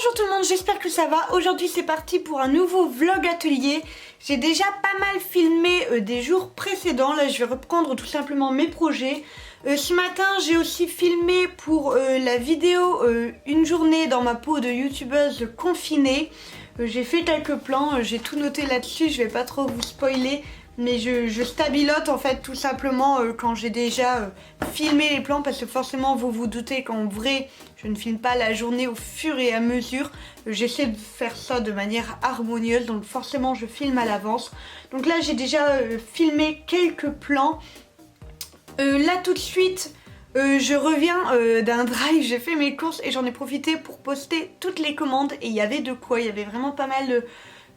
Bonjour tout le monde, j'espère que ça va. Aujourd'hui c'est parti pour un nouveau vlog atelier. J'ai déjà pas mal filmé des jours précédents. Là je vais reprendre tout simplement mes projets. Ce matin j'ai aussi filmé pour la vidéo une journée dans ma peau de youtubeuse confinée. J'ai fait quelques plans, j'ai tout noté là-dessus, je vais pas trop vous spoiler. Mais je stabilote en fait tout simplement quand j'ai déjà filmé les plans, parce que forcément vous vous doutez qu'en vrai je ne filme pas la journée au fur et à mesure. J'essaie de faire ça de manière harmonieuse, donc forcément je filme à l'avance. Donc là j'ai déjà filmé quelques plans. Là tout de suite je reviens d'un drive, j'ai fait mes courses et j'en ai profité pour poster toutes les commandes. Et il y avait de quoi, il y avait vraiment pas mal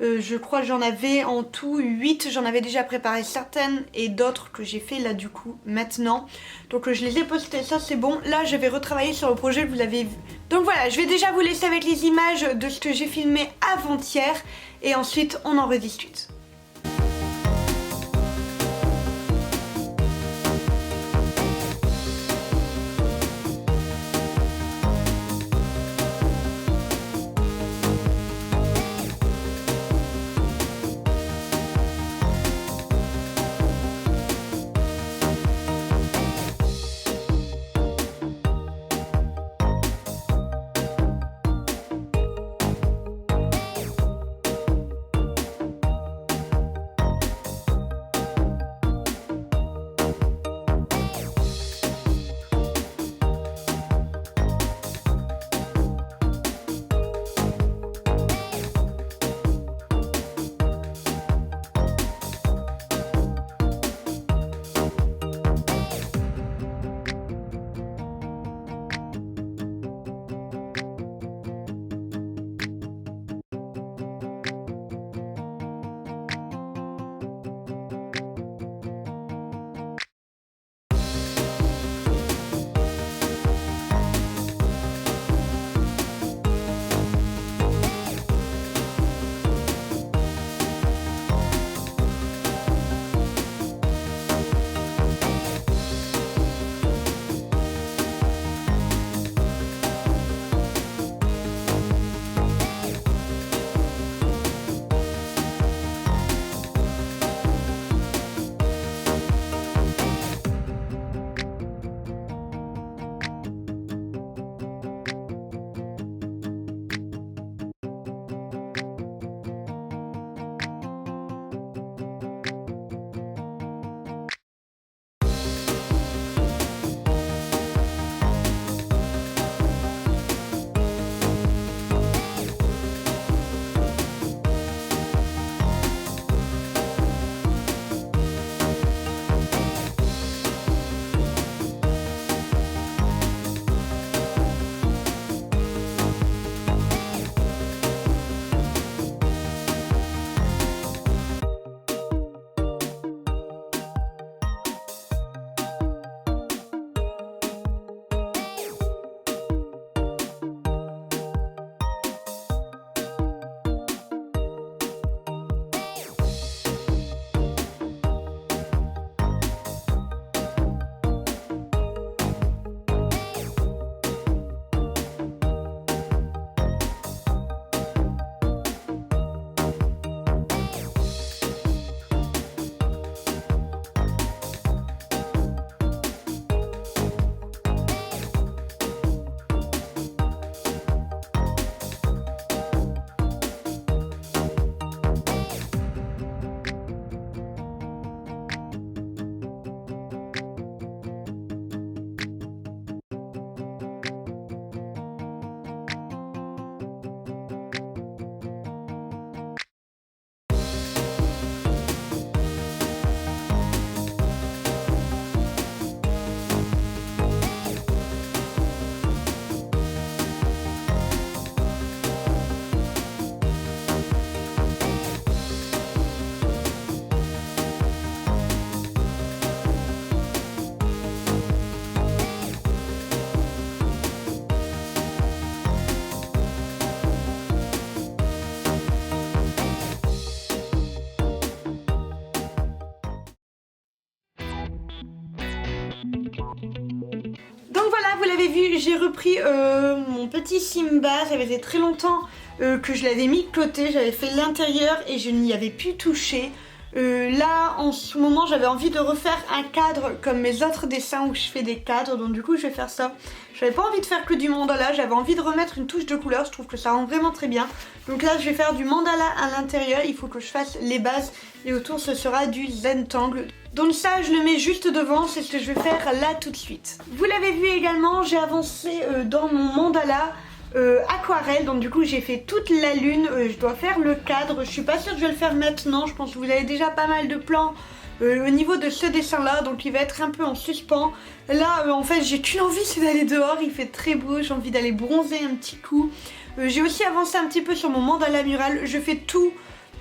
je crois que j'en avais en tout 8, j'en avais déjà préparé certaines et d'autres que j'ai fait là du coup maintenant. Donc je les ai postées, ça c'est bon. Là je vais retravailler sur le projet que vous avez vu. Donc voilà, je vais déjà vous laisser avec les images de ce que j'ai filmé avant-hier et ensuite on en rediscute. vous l'avez vu, j'ai repris mon petit Simba. Ça faisait très longtemps que je l'avais mis de côté. J'avais fait l'intérieur et je n'y avais plus touché. Là, en ce moment, j'avais envie de refaire un cadre comme mes autres dessins où je fais des cadres. Donc du coup, je vais faire ça. J'avais pas envie de faire que du mandala. J'avais envie de remettre une touche de couleur. Je trouve que ça rend vraiment très bien. Donc là, je vais faire du mandala à l'intérieur. Il faut que je fasse les bases. Et autour, ce sera du Zentangle. Donc ça, je le mets juste devant. C'est ce que je vais faire là tout de suite. Vous l'avez vu également, j'ai avancé dans mon mandala. Aquarelle, donc du coup j'ai fait toute la lune, je dois faire le cadre, je suis pas sûre que je vais le faire maintenant, je pense que vous avez déjà pas mal de plans au niveau de ce dessin là, donc il va être un peu en suspens. Là en fait j'ai qu'une envie, c'est d'aller dehors, il fait très beau, j'ai envie d'aller bronzer un petit coup. J'ai aussi avancé un petit peu sur mon mandala mural, je fais tout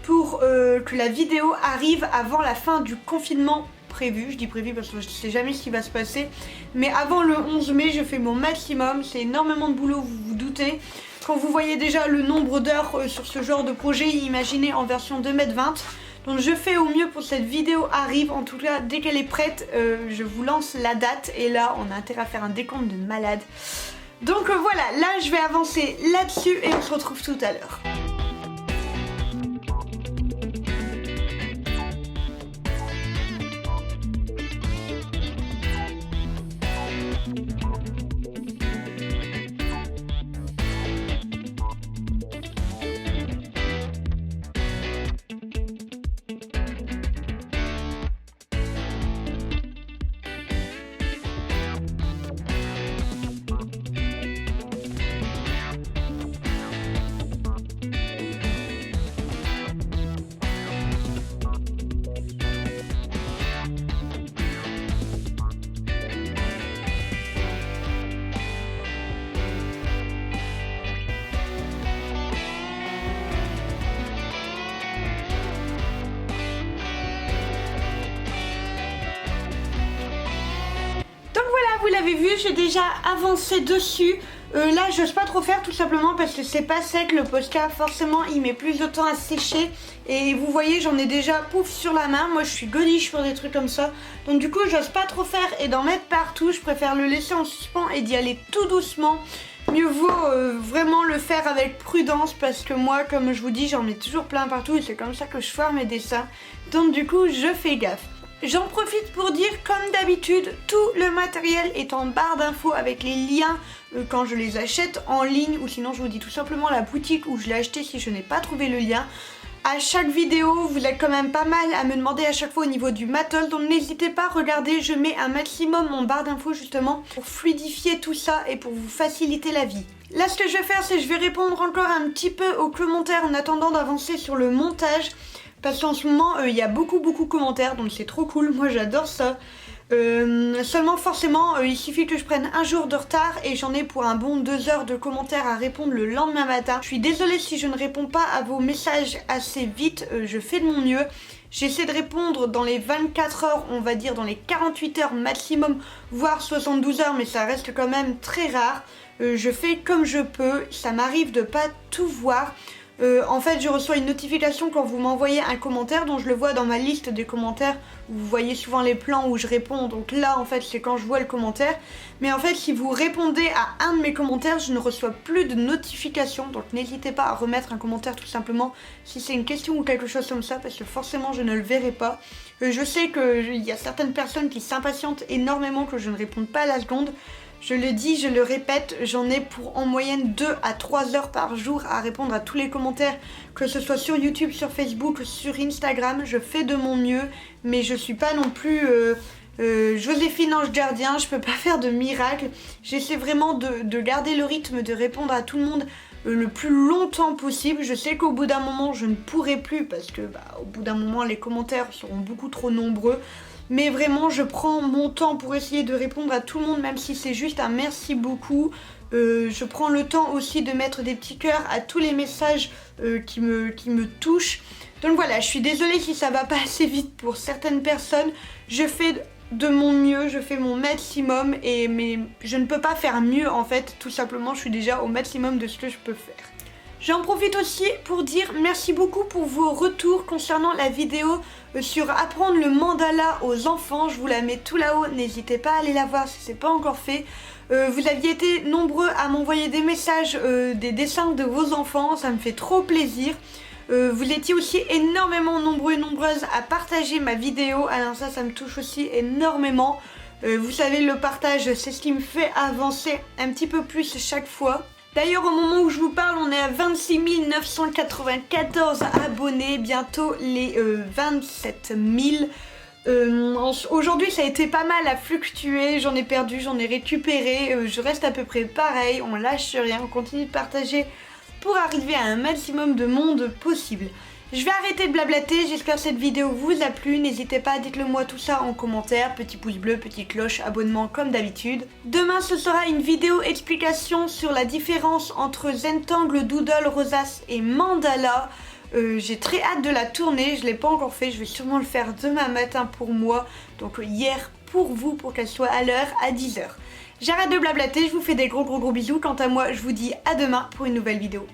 pour que la vidéo arrive avant la fin du confinement prévu, je dis prévu parce que je ne sais jamais ce qui va se passer, mais avant le 11 mai je fais mon maximum, c'est énormément de boulot, vous vous doutez. Quand vous voyez déjà le nombre d'heures sur ce genre de projet, imaginez en version 2,20 m. Donc je fais au mieux pour que cette vidéo arrive, en tout cas dès qu'elle est prête, je vous lance la date et là on a intérêt à faire un décompte de malade. Donc voilà, là je vais avancer là-dessus et on se retrouve tout à l'heure. Vous l'avez vu, j'ai déjà avancé dessus. Là, j'ose pas trop faire tout simplement parce que c'est pas sec. Le Posca, forcément, il met plus de temps à sécher. Et vous voyez, j'en ai déjà pouf sur la main. Moi, je suis godiche pour des trucs comme ça. Donc du coup, j'ose pas trop faire et d'en mettre partout. Je préfère le laisser en suspens et d'y aller tout doucement. Mieux vaut vraiment le faire avec prudence parce que moi, comme je vous dis, j'en mets toujours plein partout et c'est comme ça que je foire mes dessins. Donc du coup, je fais gaffe. J'en profite pour dire, comme d'habitude, tout le matériel est en barre d'infos avec les liens quand je les achète en ligne ou sinon je vous dis tout simplement la boutique où je l'ai acheté si je n'ai pas trouvé le lien. À chaque vidéo, vous êtes quand même pas mal à me demander à chaque fois au niveau du matos, donc n'hésitez pas, regardez, je mets un maximum en barre d'infos justement pour fluidifier tout ça et pour vous faciliter la vie. Là, ce que je vais faire, c'est que je vais répondre encore un petit peu aux commentaires en attendant d'avancer sur le montage. Parce qu'en ce moment, il y a beaucoup de commentaires, donc c'est trop cool, moi j'adore ça. Seulement forcément, il suffit que je prenne un jour de retard et j'en ai pour un bon 2 heures de commentaires à répondre le lendemain matin. Je suis désolée si je ne réponds pas à vos messages assez vite, je fais de mon mieux. J'essaie de répondre dans les 24 heures, on va dire dans les 48 heures maximum, voire 72 heures, mais ça reste quand même très rare. Je fais comme je peux, ça m'arrive de pas tout voir. En fait, je reçois une notification quand vous m'envoyez un commentaire, dont je le vois dans ma liste des commentaires. Vous voyez souvent les plans où je réponds, donc là en fait c'est quand je vois le commentaire. Mais en fait, si vous répondez à un de mes commentaires, je ne reçois plus de notification. Donc n'hésitez pas à remettre un commentaire tout simplement si c'est une question ou quelque chose comme ça, parce que forcément je ne le verrai pas. Je sais qu'il y a certaines personnes qui s'impatientent énormément que je ne réponde pas à la seconde. Je le dis, je le répète, j'en ai pour en moyenne 2 à 3 heures par jour à répondre à tous les commentaires, que ce soit sur YouTube, sur Facebook, sur Instagram. Je fais de mon mieux, mais je suis pas non plus Joséphine Ange Gardien, je peux pas faire de miracle. J'essaie vraiment de garder le rythme, de répondre à tout le monde le plus longtemps possible. Je sais qu'au bout d'un moment, je ne pourrai plus parce que au bout d'un moment, les commentaires seront beaucoup trop nombreux. Mais vraiment, je prends mon temps pour essayer de répondre à tout le monde, même si c'est juste un merci beaucoup. Je prends le temps aussi de mettre des petits cœurs à tous les messages qui me touchent. Donc voilà, je suis désolée si ça va pas assez vite pour certaines personnes. Je fais de mon mieux, je fais mon maximum, mais je ne peux pas faire mieux en fait. Tout simplement, je suis déjà au maximum de ce que je peux faire. J'en profite aussi pour dire merci beaucoup pour vos retours concernant la vidéo sur apprendre le mandala aux enfants. Je vous la mets tout là-haut, n'hésitez pas à aller la voir si c'est pas encore fait. Vous aviez été nombreux à m'envoyer des messages, des dessins de vos enfants, ça me fait trop plaisir. Vous étiez aussi énormément nombreux et nombreuses à partager ma vidéo, alors ça me touche aussi énormément. Vous savez, le partage, c'est ce qui me fait avancer un petit peu plus chaque fois. D'ailleurs, au moment où je vous parle, on est à 26 994 abonnés, bientôt les 27 000. Aujourd'hui, ça a été pas mal à fluctuer, j'en ai perdu, j'en ai récupéré, je reste à peu près pareil, on lâche rien, on continue de partager pour arriver à un maximum de monde possible. Je vais arrêter de blablater, j'espère que cette vidéo vous a plu, n'hésitez pas, dites-le moi tout ça en commentaire, petit pouce bleu, petite cloche, abonnement comme d'habitude. Demain ce sera une vidéo explication sur la différence entre Zentangle, Doodle, Rosace et Mandala. J'ai très hâte de la tourner, je ne l'ai pas encore fait, je vais sûrement le faire demain matin pour moi, donc hier pour vous, pour qu'elle soit à l'heure, à 10 h. J'arrête de blablater, je vous fais des gros bisous, quant à moi je vous dis à demain pour une nouvelle vidéo.